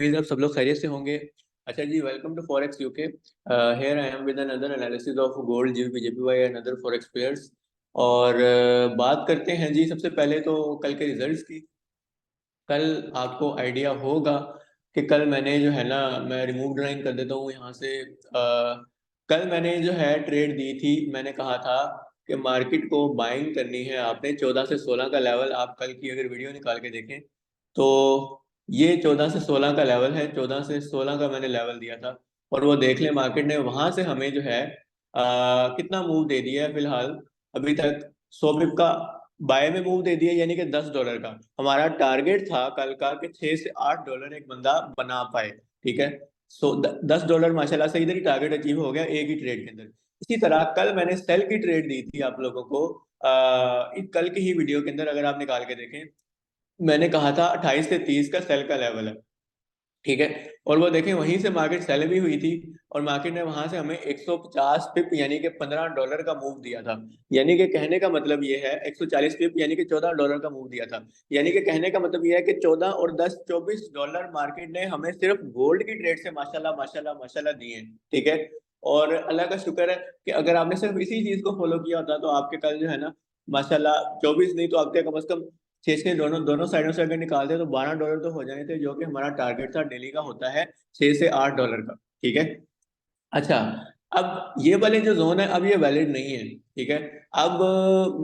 उम्मीद है आप सब लोग खैरियत से होंगे। अच्छा जी, welcome to forex UK. Here I am with another analysis of gold, GBP, JPY and other forex pairs. और बात करते हैं जी सबसे पहले तो कल के रिजल्ट्स की। कल आपको आइडिया होगा कि कल मैंने जो है ना, मैं रिमूव ड्राइंग कर देता हूँ यहाँ से। कल मैंने जो है ट्रेड दी थी, मैंने कहा था कि मार्केट को बाइंग करनी है आपने 14 से 16 का लेवल। आप कल की अगर वीडियो निकाल के देखें तो ये 14 से 16 का लेवल है, 14 से 16 का मैंने लेवल दिया था। और वो देख लें, मार्केट ने वहां से हमें जो है कितना मूव दे दिया है फिलहाल अभी तक। 100 पिप का बाय में मूव दे दिया, यानी कि $10 का। हमारा टारगेट था कल का कि $6 से $8 एक बंदा बना पाए। ठीक है, सो $10 माशाल्लाह से इधर ही टारगेट अचीव हो गया एक ही ट्रेड के अंदर। इसी तरह कल मैंने सेल की ट्रेड दी थी आप लोगों को। कल की ही वीडियो के अंदर अगर आप निकाल के देखें, मैंने कहा था 28 से 30 का सेल का लेवल है। ठीक है, और वो देखें वहीं से मार्केट सेल भी हुई थी। और मार्केट ने वहां से हमें 150 पिप यानी कि $15 का मूव दिया था। यानी कि कहने का मतलब ये है 140 पिप यानी कि $14 का मूव दिया था। यानी कि कहने का मतलब ये है कि 14 और 10 $24 मार्केट ने हमें सिर्फ गोल्ड की ट्रेड से माशाल्लाह माशाल्लाह माशाल्लाह दिए हैं। ठीक है, और अल्लाह का शुक्र है कि अगर आपने सिर्फ इसी चीज को फॉलो किया होता तो आपके कल जो है ना, माशाल्लाह 24 नहीं तो आपके कम से कम 6 दोनों दोनों साइडों से अगर निकालते तो $12 तो हो जाने थे, जो कि हमारा टारगेट था डेली का होता है $6 से $8 का। ठीक है, अच्छा, अब ये वाले जो जोन है अब ये वैलिड नहीं है। ठीक है, अब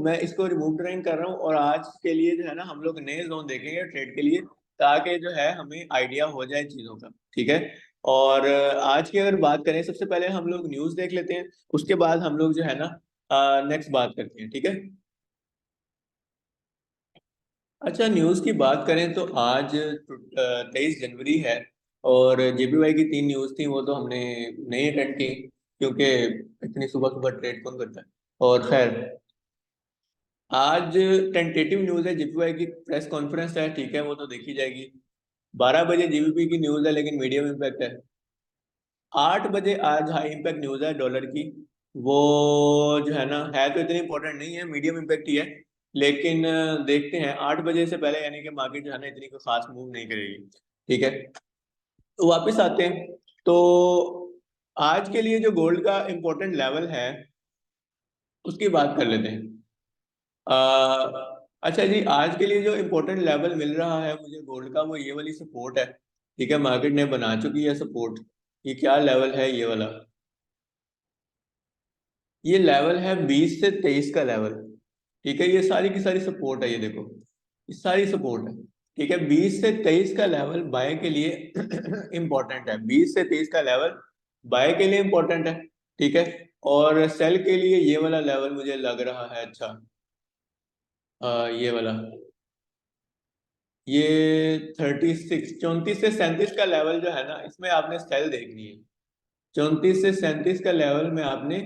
मैं इसको रिमूव ड्राइंग कर रहा हूँ और आज के लिए जो है ना हम लोग नए जोन देखेंगे ट्रेड के लिए, ताकि जो है हमें आइडिया हो जाए चीजों का। ठीक है, और आज की अगर बात करें, सबसे पहले हम लोग न्यूज देख लेते हैं, उसके बाद हम लोग जो है ना नेक्स्ट बात करते हैं। ठीक है, अच्छा, न्यूज़ की बात करें तो आज 23 जनवरी है। और जेपीवाई की 3 न्यूज़ थी, वो तो हमने नहीं अटेंड की क्योंकि इतनी सुबह सुबह ट्रेड कौन करता है। और खैर, आज टेंटेटिव न्यूज़ है, जेपीवाई की प्रेस कॉन्फ्रेंस है। ठीक है, वो तो देखी जाएगी। 12 बजे जीबीपी की न्यूज़ है लेकिन मीडियम इम्पैक्ट है। 8 बजे आज हाई इम्पैक्ट न्यूज़ है डॉलर की। वो जो है ना, है तो इतनी इंपॉर्टेंट नहीं है, मीडियम इम्पैक्ट ही है। लेकिन देखते हैं 8 बजे से पहले, यानी कि मार्केट जो है ना इतनी कोई खास मूव नहीं करेगी। ठीक है, तो वापस आते हैं। तो आज के लिए जो गोल्ड का इम्पोर्टेंट लेवल है उसकी बात कर लेते हैं। अच्छा जी, आज के लिए जो इम्पोर्टेंट लेवल मिल रहा है मुझे गोल्ड का, वो ये वाली सपोर्ट है। ठीक है, मार्केट ने बना चुकी है सपोर्ट। ये क्या लेवल है, ये वाला। ये लेवल है 20 से 23 का लेवल। ठीक है, ये सारी की सारी सपोर्ट है, ये देखो, ये सारी सपोर्ट है। ठीक है, 20 से 23 का लेवल बाय के लिए इंपॉर्टेंट है। 20 से 23 का लेवल बाय के लिए इंपॉर्टेंट है। ठीक है, और सेल के लिए ये वाला लेवल मुझे लग रहा है अच्छा। ये वाला, ये 36, 34 से 37 का लेवल जो है ना, इसमें आपने सेल देखनी है। 34 से 37 का लेवल में आपने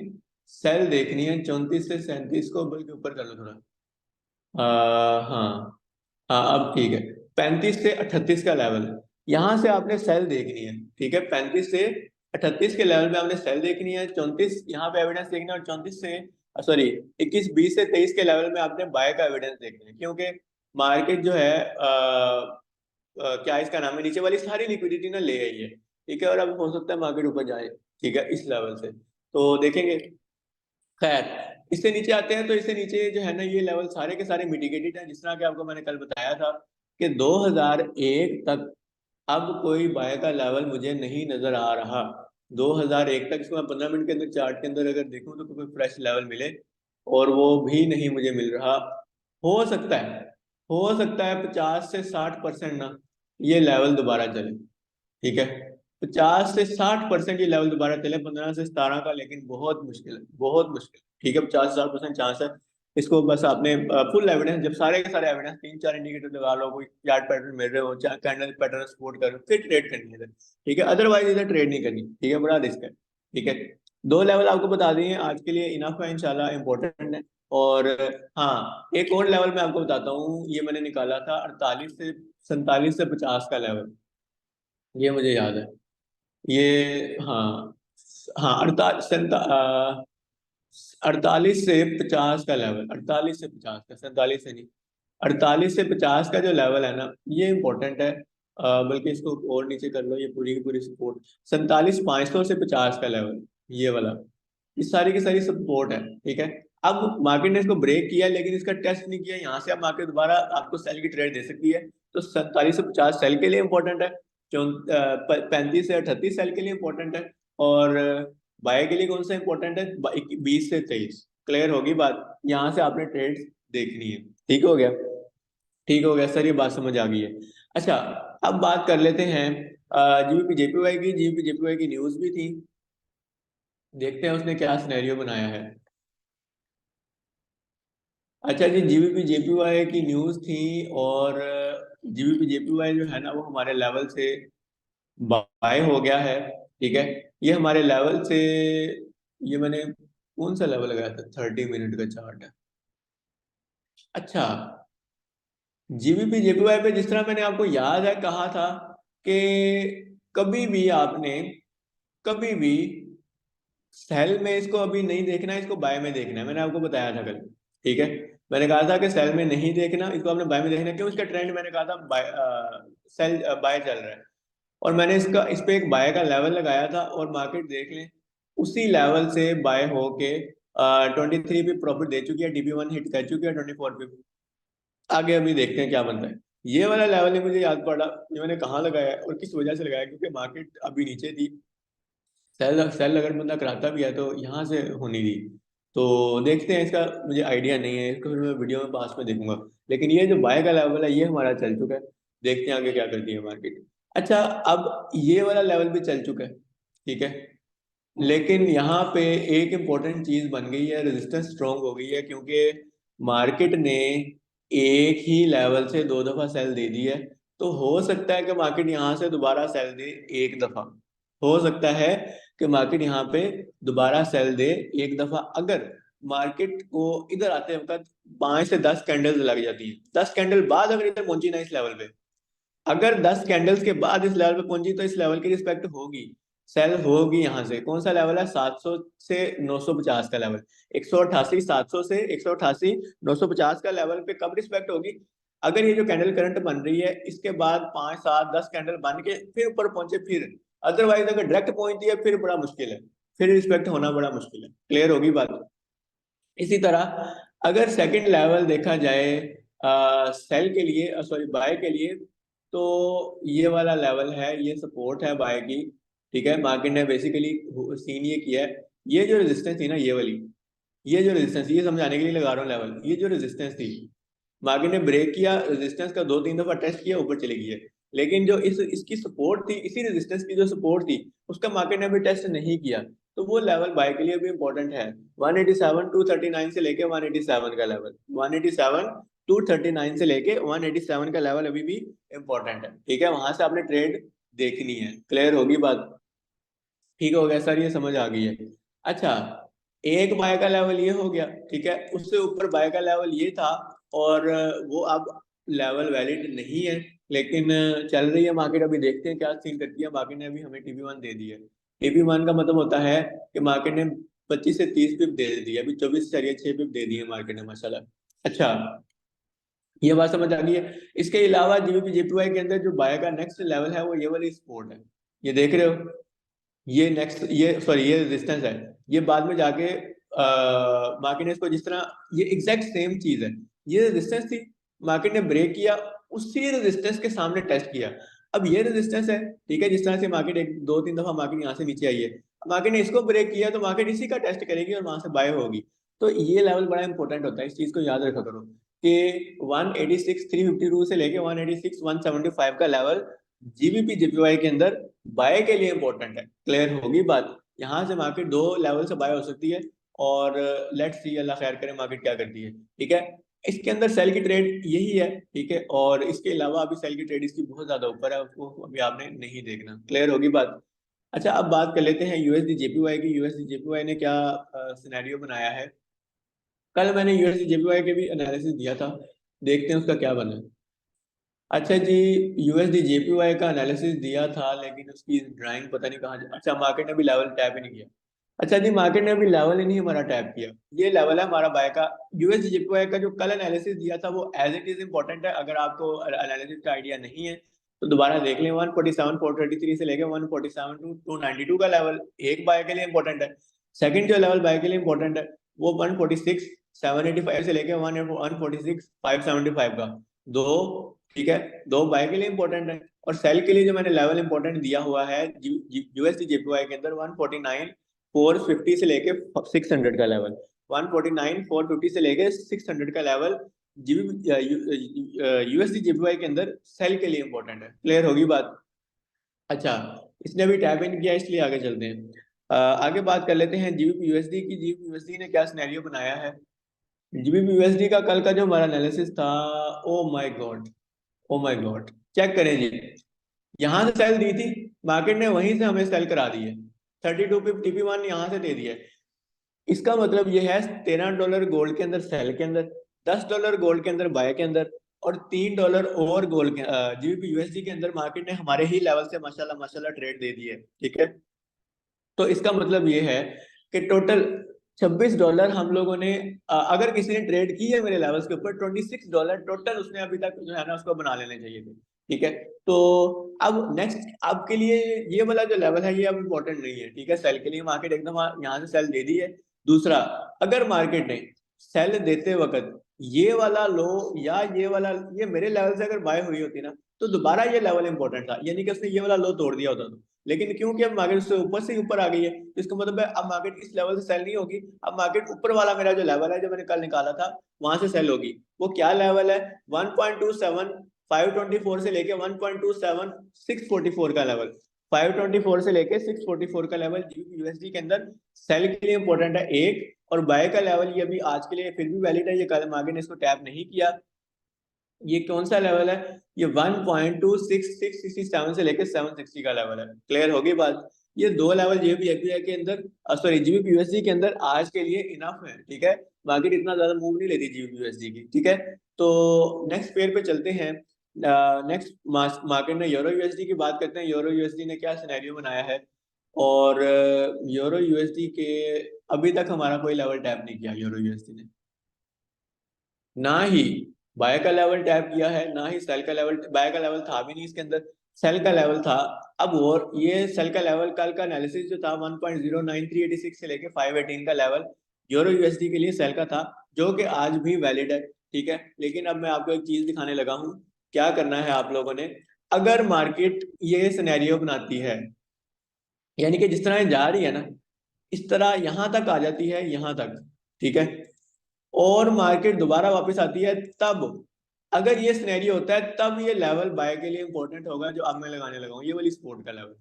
सेल देखनी है। 34 से 37 को बल्कि ऊपर कर लो थोड़ा। हाँ, हाँ अब ठीक है। 35 से 38 का लेवल है, यहाँ से आपने सेल देखनी है। ठीक है, 35 से 38 के लेवल में आपने सेल देखनी है। 34 यहाँ पे एविडेंस देखना है, और 34 से सॉरी 21, 20 से 23 के लेवल में आपने बाय का एविडेंस देखना है। क्योंकि मार्केट जो है क्या इसका नाम है, नीचे वाली सारी लिक्विडिटी ना ले आई है। ठीक है, और अब हो सकता है मार्केट ऊपर जाए। ठीक है, इस लेवल से तो देखेंगे। खैर, इससे नीचे आते हैं तो इससे नीचे जो है ना, ये लेवल सारे के सारे मिटिगेटेड हैं। जिस तरह कि आपको मैंने कल बताया था कि 2001 तक अब कोई बाय का लेवल मुझे नहीं नजर आ रहा। 2001 तक, इसको मैं 15 मिनट के अंदर चार्ट के अंदर अगर देखूं तो कोई फ्रेश लेवल मिले, और वो भी नहीं मुझे मिल रहा। हो सकता है, हो सकता है 50 से 60% ना ये लेवल दोबारा चले। ठीक है, 50 से 60% ये लेवल दोबारा चले 15 से 17 का, लेकिन बहुत मुश्किल है, बहुत मुश्किल। ठीक है, 50 से 60% चांस है। इसको बस आपने फुल एविडेंस, जब सारे के सारे एविडेंस 3 4 इंडिकेटर लगा लो, कोई चार्ट पैटर्न मिल रहे हो, चाहे कैंडल पैटर्न सपोर्ट कर रहे हो, फिर ट्रेड करनी है इधर। ठीक है, अदरवाइज इधर ट्रेड नहीं करनी। ठीक है, बड़ा रिस्क है। ठीक है, 2 लेवल आपको बता दिए हैं, आज के लिए इनफ है, इंशाल्लाह इंपॉर्टेंट है। और हाँ, एक और लेवल मैं आपको बताता हूँ, ये मैंने निकाला था 48 से 47 से 50 का लेवल। ये मुझे याद है, ये हाँ, हाँ 48 से 50 का लेवल, 48 से 50 का, 47 से नहीं। 48 से 50 का जो लेवल है ना, ये इंपॉर्टेंट है। बल्कि इसको और नीचे कर लो, ये पूरी की पूरी सपोर्ट 47,500 से 50 का लेवल, ये वाला, ये सारी की सारी सपोर्ट है। ठीक है, अब मार्केट ने इसको ब्रेक किया लेकिन इसका टेस्ट नहीं किया, यहाँ से अब मार्केट दोबारा आपको सेल की ट्रेड दे सकती है। तो 47 से 50 सेल के लिए इंपॉर्टेंट है, 35 से 38 सेल के लिए इंपॉर्टेंट है, और बाय के लिए कौन सा इंपॉर्टेंट है, 20 से 23। क्लियर होगी बात, यहाँ से आपने ट्रेड देखनी है। ठीक हो गया, ठीक हो गया सर, ये बात समझ आ गई है। अच्छा, अब बात कर लेते हैं जीबीपी जेपीवाई की। जीबीपी जेपीवाई की न्यूज भी थी, देखते हैं उसने क्या सिनेरियो बनाया है। अच्छा जी, जीबीपी जेपीवाई की न्यूज थी, और जीबीपी जेपीवाई जो है ना वो हमारे लेवल से बाय हो गया है। ठीक है, ये हमारे लेवल से, ये मैंने कौन सा लेवल लगाया था, 30 मिनट का चार्ट है। अच्छा, जीबीपी जेपीवाई पे जिस तरह मैंने आपको याद है कहा था कि कभी भी आपने, कभी भी सेल में इसको अभी नहीं देखना है, इसको बाय में देखना है, मैंने आपको बताया था कल। ठीक है, मैंने कहा था कि सेल में नहीं देखना, इसको आपने बाय में देखना है। क्यों? इसका ट्रेंड मैंने कहा था बाय, सेल बाय चल रहा है, और मैंने इसका इस पे एक बाय का लेवल लगाया था, और मार्केट देख लें उसी लेवल से बाय होके 23 पे प्रॉफिट दे चुकी है, DP1 हिट कर चुकी है 24 पे। आगे अभी देखते हैं क्या बनता है। ये वाला लेवल ही मुझे याद पड़ा, ये मैंने कहाँ लगाया है और किस वजह से लगाया, क्योंकि मार्केट अभी नीचे थी, सेल सेल अगर बंदा कराता भी है तो यहाँ से होनी थी। तो देखते हैं, इसका मुझे आइडिया नहीं है, इसको फिर मैं वीडियो में पास में देखूंगा। लेकिन ये जो बाय का लेवल है ये हमारा चल चुका है, देखते हैं आगे क्या करती है मार्केट। अच्छा, अब ये वाला लेवल भी चल चुका है। ठीक है, लेकिन यहाँ पे एक इम्पोर्टेंट चीज बन गई है, रेजिस्टेंस स्ट्रॉन्ग हो गई है, क्योंकि मार्केट ने एक ही लेवल से दो दफा सेल दे दी है। तो हो सकता है कि मार्केट यहाँ से दोबारा सेल दे एक दफा, हो सकता है कि मार्केट यहाँ पे दोबारा सेल दे एक दफा। अगर मार्केट को इधर आते वक्त 5 से 10 कैंडल्स लग जाती है, 10 कैंडल बाद अगर इधर पहुंची ना इस लेवल पे, अगर 10 कैंडल्स के बाद इस लेवल पे पहुंची तो इस लेवल की रिस्पेक्ट होगी, सेल होगी। यहाँ से कौन सा लेवल है, 700 से 950 का लेवल, 188, 700 से 188, 950 का लेवल पे कब रिस्पेक्ट होगी, अगर ये जो कैंडल करंट बन रही है इसके बाद 5 7 10 कैंडल बन के फिर ऊपर पहुंचे फिर। अदरवाइज अगर डायरेक्ट पहुंचती है फिर बड़ा मुश्किल है, फिर रिस्पेक्ट होना बड़ा मुश्किल है। क्लियर होगी बात। इसी तरह अगर सेकंड लेवल देखा जाए सेल के लिए, सॉरी बाय के लिए, तो ये वाला लेवल है, ये सपोर्ट है बाय की। ठीक है, मार्केट ने बेसिकली सीन ये किया है, ये जो रेजिस्टेंस थी ना ये वाली, ये जो रेजिस्टेंस, ये समझाने के लिए लगा रहा हूँ लेवल, ये जो रेजिस्टेंस थी मार्केट ने ब्रेक किया, रेजिस्टेंस का 2 3 दफा टेस्ट किया, ऊपर चली गई है। लेकिन जो इसकी सपोर्ट थी, इसी रेजिस्टेंस की जो सपोर्ट थी उसका मार्केट ने अभी टेस्ट नहीं किया, तो वो लेवल बाय के लिए भी इंपॉर्टेंट है। 187 239 से लेके 187 का लेवल, 187 239 से लेके 187 का लेवल अभी भी इंपॉर्टेंट है। ठीक है, वहां से आपने ट्रेड देखनी है। क्लियर होगी बात, ठीक हो गया सर, ये समझ आ गई है। अच्छा, एक बाय का लेवल ये हो गया, ठीक है, उससे ऊपर बाय का लेवल ये था, और वो अब लेवल वैलिड नहीं है, लेकिन चल रही है मार्केट। अभी देखते हैं क्या सीन करती है मार्केट ने। अभी हमें TP1 दे दी है, TP1 का मतलब होता है कि मार्केट ने 25 से 30 पिप दे दी है, अभी 24.6 पिप दे दी है मार्केट ने, माशाल्लाह। अच्छा, ये बात समझ आ गई है। इसके अलावा जीबीपी जेपीवाई के अंदर जो बाय का नेक्स्ट लेवल है वो ये वाली सपोर्ट है, ये देख रहे हो, ये नेक्स्ट, ये सॉरी ये रेजिस्टेंस है। ये बाद में जाके मार्केट ने इसको जिस तरह, ये एग्जैक्ट सेम चीज है, ये रेजिस्टेंस थी, मार्केट ने ब्रेक किया, उसी रेजिस्टेंस के सामने टेस्ट किया। अब ये रेजिस्टेंस है, ठीक है, जिस तरह से मार्केट 1 2 3 दफा मार्केट यहाँ से नीचे आई है, मार्केट ने इसको ब्रेक किया तो मार्केट इसी का टेस्ट करेगी और वहां से बाय होगी। तो ये लेवल बड़ा इंपॉर्टेंट होता है, इस चीज को याद रखा करो कि 186 352 से लेके 186 175 का लेवल जीबीपी जेपीवाई के अंदर बाय के लिए इंपॉर्टेंट है। क्लियर होगी बात, यहाँ से मार्केट 2 लेवल से बाय हो सकती है, और लेट्स सी, अल्लाह खैर करे मार्केट क्या करती है। ठीक है, इसके अंदर सेल की ट्रेड यही है। ठीक है, और इसके अलावा अभी सेल की ट्रेड इसकी बहुत ज्यादा ऊपर है, उसको अभी आपने नहीं देखना। क्लियर होगी बात। अच्छा, अब बात कर लेते हैं यूएसडी जेपीवाई की। यूएसडी जेपीवाई ने क्या सिनेरियो बनाया है। कल मैंने यूएसडी जेपीवाई के भी एनालिसिस दिया था, देखते हैं उसका क्या बना। अच्छा जी, यूएसडी जेपीवाई का एनालिसिस दिया था, लेकिन उसकी ड्राइंग पता नहीं कहाँ, अच्छा मार्केट ने भी लेवल टैप ही नहीं किया। अच्छा जी, मार्केट ने अभी लेवल ही नहीं हमारा टैप किया, ये लेवल है हमारा बाय का। यूएसडी जेपीवाई का जो कल एनालिसिस दिया था वो एज इट इज इंपॉर्टेंट है, अगर आपको एनालिसिस का आइडिया नहीं है तो दोबारा देख लें 147 433 से लेके 147 टू 292 का लेवल एक बाय के लिए इंपॉर्टेंट है। सेकंड जो लेवल बाय के लिए इंपॉर्टेंट है वो 146 785 से लेके 146 575 का, दो, ठीक है, दो बाय के लिए इंपॉर्टेंट है। और सेल के लिए जो मैंने लेवल इंपॉर्टेंट दिया हुआ है यूएसडी जेपीवाई के अंदर 149 450 से लेके 600 का लेवल, 149 450 से लेके 600 का लेवल यूएसडी जेपीवाई के अंदर सेल के लिए इंपॉर्टेंट है। क्लियर होगी बात? अच्छा, इसने अभी टैप इन किया इसलिए आगे चलते हैं। आगे बात कर लेते हैं जीबीपी यूएसडी की। जीबीपी यूएसडी ने क्या सिनेरियो बनाया है? जीबीपी यूएसडी का कल का जो हमारा एनालिसिस था, oh my god, oh my god, check करें जी। यहां से सेल दी थी, मार्केट ने वहीं से हमें सेल करा दी है, 32 पिप टीपी1 यहां से दे दिया है। इसका मतलब ये है $13 गोल्ड के अंदर सेल के अंदर, $10 गोल्ड के अंदर बाय के अंदर, और $3 और गोल्ड के जीबीपी यूएसडी के अंदर मार्केट ने हमारे ही लेवल से माशाल्लाह माशाल्लाह ट्रेड दे दी है। ठीक है, तो इसका मतलब ये है कि टोटल $26 हम लोगों ने, अगर किसी ने ट्रेड की है मेरे लेवल्स के ऊपर, $26 टोटल उसने अभी तक जो है ना उसको बना लेने चाहिए थे। ठीक है, तो अब नेक्स्ट आपके लिए ये वाला जो लेवल है ये अब इम्पोर्टेंट नहीं है। ठीक है, सेल के लिए मार्केट एकदम यहाँ से सेल दे दी है। दूसरा, अगर मार्केट ने सेल देते वक्त ये वाला लो या ये वाला, ये मेरे लेवल से अगर बाय हुई होती ना, तो दोबारा ये लेवल इंपॉर्टेंट था, यानी कि उसने ये वाला लो तोड़ दिया होता। तो लेकिन क्योंकि अब मार्केट उससे ऊपर से ऊपर आ गई है, तो इसका मतलब है अब मार्केट इस लेवल से सेल नहीं होगी, अब मार्केट ऊपर वाला मेरा जो लेवल है जो मैंने कल निकाला था वहां से सेल होगी। वो क्या लेवल है? 1.27 524 से लेके 1.27 644 का लेवल, 524 से लेके 644 का लेवल यूएसडी के अंदर सेल के लिए इंपॉर्टेंट है एक, और बाय का लेवल ये अभी आज के लिए फिर भी वैलिड है, ये कल मार्केट ने इसको टैप नहीं किया। ये कौन सा लेवल है? ये 1.26667 से लेकर 760 का लेवल है। क्लियर होगी बात? ये दो लेवल जीबीपी के अंदर, सॉरी जीबीपी यूएसडी के अंदर आज के लिए इनफ है। ठीक है, मार्केट इतना ज्यादा मूव नहीं लेती जीबीपी यूएसडी की। ठीक है, तो नेक्स्ट पेयर पे चलते हैं। नेक्स्ट मार्केट में यूरो यूएसडी की बात करते हैं। यूरो यूएसडी ने क्या सिनेरियो बनाया है? और यूरो यूएसडी के अभी तक हमारा कोई लेवल टैप नहीं किया यूरो यूएसडी ने, ना ही बाय का लेवल टैप किया है, ना ही सेल का लेवल। बाय का लेवल था भी नहीं इसके अंदर, सेल का लेवल था। अब और ये सेल का लेवल कल का एनालिसिस जो था 1.09386 से लेके 518 का लेवल यूरो यूएसडी के लिए सेल का था, जो कि आज भी वैलिड है। ठीक है, लेकिन अब मैं आपको एक चीज दिखाने लगा हूँ। क्या करना है आप लोगों ने? अगर मार्केट ये सिनेरियो बनाती है, यानी कि जिस तरह ये जा रही है ना, इस तरह यहां तक आ जाती है, यहां तक, ठीक है, और मार्केट दोबारा वापस आती है, तब अगर ये सिनेरियो होता है तब ये लेवल बाय के लिए इंपॉर्टेंट होगा, जो अब मैं लगाने लगा हूं, ये वाली सपोर्ट का लेवल।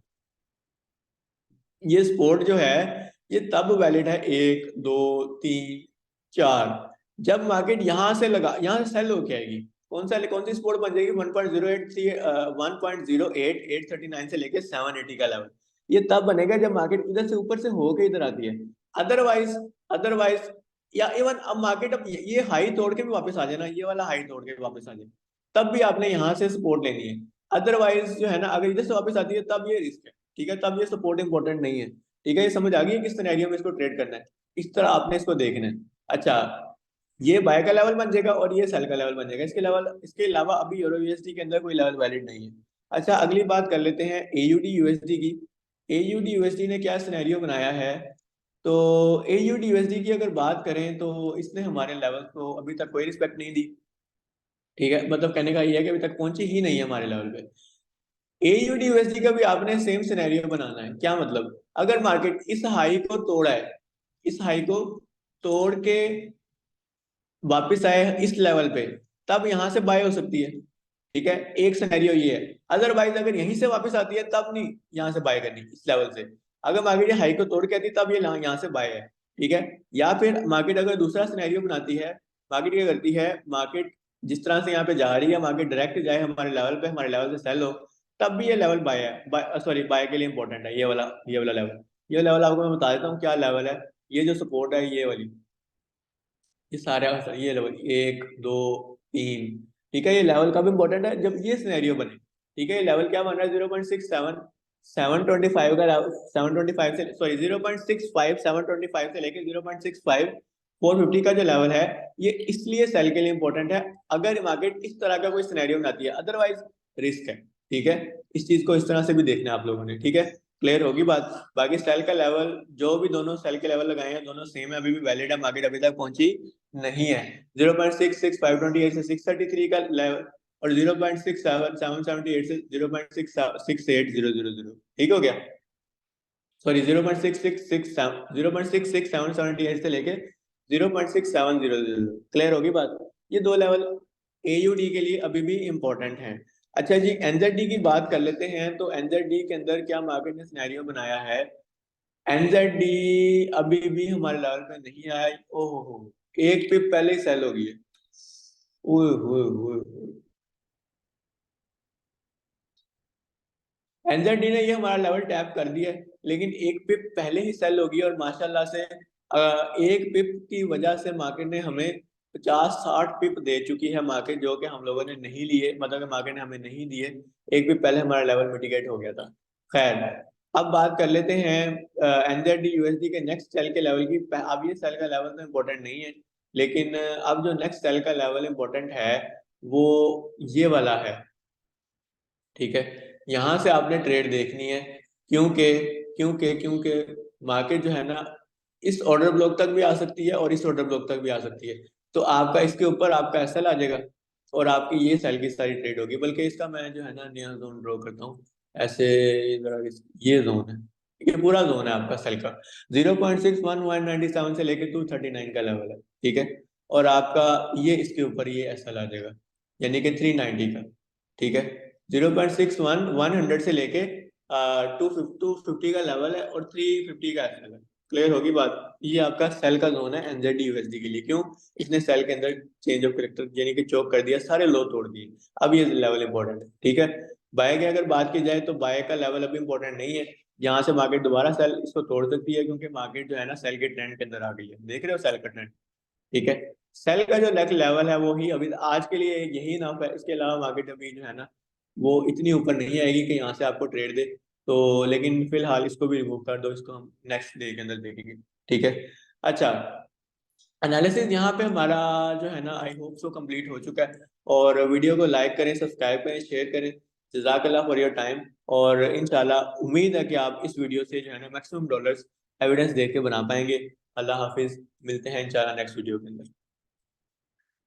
ये सपोर्ट जो है ये तब वैलिड है 1 2 3 4, जब मार्केट यहां से लगा, यहां से सेल होके आएगी। कौन सी सपोर्ट बन जाएगी? 1.08 से लेके 780 का लेवल। ये तब बनेगा जब मार्केट इधर से ऊपर से होके इधर आती है। अदरवाइज अदरवाइज या इवन अब मार्केट अब ये हाई तोड़ के भी वापस आ जाए ना, ये वाला हाई तोड़ के भी वापस आ जाए, तब भी आपने यहाँ से सपोर्ट लेनी है। अदरवाइज जो है ना, अगर इधर से वापस आती है तब ये रिस्क है। ठीक है, तब ये सपोर्ट इंपॉर्टेंट नहीं है। ठीक है, ये समझ आ गई है किस सिनेरियो में इसको ट्रेड करना है, इस तरह आपने इसको देखना है। अच्छा, ये बाय का लेवल बन जाएगा और ये सेल का लेवल बन जाएगा। इसके अलावा अभी यूरो यूएसडी के अंदर कोई लेवल वैलिड नहीं है। अच्छा, अगली बात कर लेते हैं एयूडी यूएसडी की। एयूडी यूएसडी ने क्या सिनेरियो बनाया है? तो एयूडी यूएसडी की अगर बात करें तो इसने हमारे लेवल को अभी तक कोई रिस्पेक्ट नहीं दी। ठीक है, मतलब कहने का ये है कि अभी तक पहुंची ही नहीं है हमारे लेवल पे। एयूडी यूएसडी का भी आपने सेम सिनेरियो बनाना है। क्या मतलब? अगर मार्केट इस हाई को तोड़ा है, इस हाई को तोड़ के वापस आए इस लेवल पे, तब यहां से बाय हो सकती है। ठीक है, एक सिनेरियो ये है। अदरवाइज अगर यहीं से वापस आती है तब नहीं यहाँ से बाय करनी इस लेवल से। अगर मार्केट ये हाई को तोड़ के आती है तब ये यहाँ से बाय है। ठीक है, या फिर मार्केट अगर दूसरा सिनेरियो बनाती है, मार्केट क्या करती है, मार्केट जिस तरह से यहाँ पे जा रही है, मार्केट डायरेक्ट जाए हमारे लेवल पे, हमारे लेवल से सेल हो, तब भी ये लेवल बाय है, सॉरी बाय के लिए इंपॉर्टेंट है ये वाला लेवल। ये लेवल आपको मैं बता देता हूँ क्या लेवल है। ये जो सपोर्ट है ये वाली, ये सारे ये लेवल 1 2 3, ठीक है, ये लेवल कब इंपॉर्टेंट है? जब ये सिनेरियो बने। ठीक है, ये लेवल क्या बन रहा है? 0.67 725 का लेवल, 725 से, सॉरी 0.65 725 से लेके 0.65 450 का जो लेवल है, ये इसलिए सेल के लिए इंपॉर्टेंट है अगर मार्केट इस तरह का कोई सिनेरियो बनाती है, अदरवाइज रिस्क है। ठीक है, इस चीज को इस तरह से भी देखना है आप लोगों ने, ठीक है। क्लियर होगी बात। बाकी सेल का लेवल, जो भी दोनों सेल के लेवल लगाए हैं दोनों सेम है, अभी भी वैलिड है, मार्केट अभी तक पहुंची नहीं है। 0.66528 से 633 का लेवल, और 0.67778 से 0.66800, ठीक हो गया। सॉरी, 0.66778 से लेके 0.6700। क्लियर होगी बात। ये दो लेवल एयूडी के लिए अभी भी इंपॉर्टेंट हैं। अच्छा जी, एनजेडी की बात कर लेते हैं। तो एनजेडी के अंदर क्या मार्केट ने सिनेरियो बनाया है। एनजेडी अभी भी हमारे लेवल पे नहीं आया। ओहो हो, एक पिप पहले ही सेल हो गई है। ओए होए होए होए। एनजेडी ने ये हमारा लेवल टैप कर दिया है, लेकिन एक पिप पहले ही सेल होगी, और माशाल्लाह से एक पिप की वजह से मार्केट ने हमें 50-60 पिप दे चुकी है मार्केट, जो कि हम लोगों ने नहीं लिए, मतलब कि मार्केट ने हमें नहीं दिए। एक पिप पहले हमारा लेवल मिटिगेट हो गया था। खैर, अब बात कर लेते हैं एनजेडी यूएसडी के नेक्स्ट सेल के लेवल की। अब ये सेल का लेवल तो इम्पोर्टेंट नहीं है, लेकिन अब जो नेक्स्ट सेल का लेवल इम्पोर्टेंट है वो ये वाला है, ठीक है। यहाँ से आपने ट्रेड देखनी है, क्योंकि क्योंकि क्योंकि मार्केट जो है ना, इस ऑर्डर ब्लॉक तक भी आ सकती है और इस ऑर्डर ब्लॉक तक भी आ सकती है। तो आपका इसके ऊपर आपका एसएल आ जाएगा, और आपकी ये सेल की सारी ट्रेड होगी। बल्कि इसका मैं जो है ना नया जोन ड्रॉ करता हूँ ऐसे, जरा ये जोन है, ये पूरा जोन है आपका सेल का। 0.61197 से लेके 239 का लेवल है, ठीक है। और आपका ये इसके ऊपर ये एसएल आ जाएगा, यानी कि 390 का, ठीक है। 0.61 100 से लेके 250 का लेवल है, और 350 का एसएल है। क्लियर होगी बात। ये आपका सेल का जोन है एनजेडी यूएसडी के लिए। क्यों? इसने सेल के अंदर चेंज ऑफ करेक्टर यानी कि चोक कर दिया, सारे लो तोड़ दिए। अब ये लेवल इंपॉर्टेंट है, ठीक है। बाय की अगर बात की जाए तो बाय का लेवल अभी इंपॉर्टेंट नहीं है। यहाँ से मार्केट दोबारा सेल इसको तोड़ सकती है, क्योंकि मार्केट जो है ना सेल के ट्रेंड के अंदर आ गई है। देख रहे हो सेल का ट्रेंड, ठीक है। सेल का जो नेक्स्ट लेवल है वो ही अभी आज के लिए यही ना है। इसके अलावा मार्केट अभी जो है ना वो इतनी ऊपर नहीं आएगी कि यहाँ से आपको ट्रेड दे। तो लेकिन फिलहाल इसको भी रिमूव कर दो, इसको हम नेक्स्ट डे के अंदर देखेंगे, ठीक है। अच्छा, एनालिसिस यहाँ पे हमारा जो है ना आई होप सो कंप्लीट हो चुका है। और वीडियो को लाइक करें, सब्सक्राइब करें, शेयर करें। जज़ाकल्लाह फॉर योर टाइम। और इंशाल्लाह उम्मीद है कि आप इस वीडियो से जो है ना मैक्सिमम डॉलर्स एविडेंस देख के बना पाएंगे। अल्लाह हाफिज, मिलते हैं इंशाल्लाह नेक्स्ट वीडियो के अंदर।